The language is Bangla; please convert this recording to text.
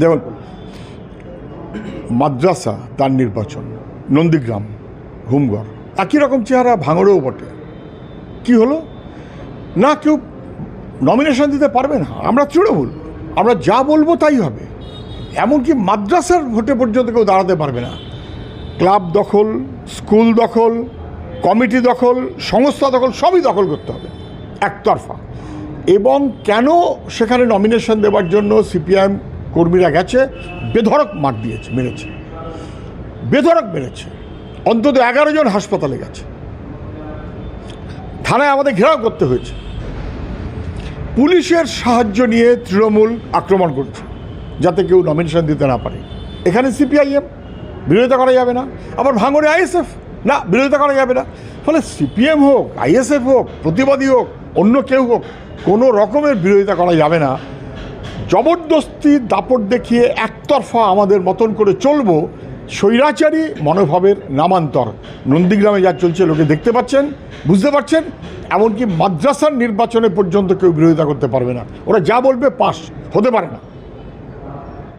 দেখুন, মাদ্রাসা তার নির্বাচন, নন্দীগ্রাম, হুমগড় একই রকম চেহারা, ভাঙড়েও বটে। কি হলো না, কেউ নমিনেশন দিতে পারবে না। আমরা তৃণমূল, আমরা যা বলবো তাই হবে। এমনকি মাদ্রাসার ভোটে পর্যন্ত কেউ দাঁড়াতে পারবে না। ক্লাব দখল, স্কুল দখল, কমিটি দখল, সংস্থা দখল, সবই দখল করতে হবে একতরফা। এবং কেন সেখানে নমিনেশন দেওয়ার জন্য সিপিআইএম কর্মীরা গেছে, বেধড়ক মার দিয়েছে, মেরেছে, বেধড়ক মেরেছে। অন্তত 11 জন হাসপাতালে গেছে, থানায় আমাদের ঘেরাও করতে হয়েছে। পুলিশের সাহায্য নিয়ে তৃণমূল আক্রমণ করছে যাতে কেউ নমিনেশন দিতে না পারে। এখানে সিপিআইএম, বিরোধিতা করা যাবে না। আবার ভাঙড়ে আইএসএফ, না বিরোধিতা করা যাবে না। ফলে সিপিএম হোক, আইএসএফ হোক, প্রতিবাদী হোক, অন্য কেউ হোক, কোনো রকমের বিরোধিতা করা যাবে না। জবরদস্তি দাপট দেখিয়ে একতরফা আমাদের মতন করে চলবো, স্বৈরাচারী মনোভাবের নামান্তর। নন্দীগ্রামে যা চলছে লোকে দেখতে পাচ্ছেন, বুঝতে পারছেন। এমনকি মাদ্রাসার নির্বাচনে পর্যন্ত কেউ বিরোধিতা করতে পারবে না। ওরা যা বলবে পাস হতে পারে না।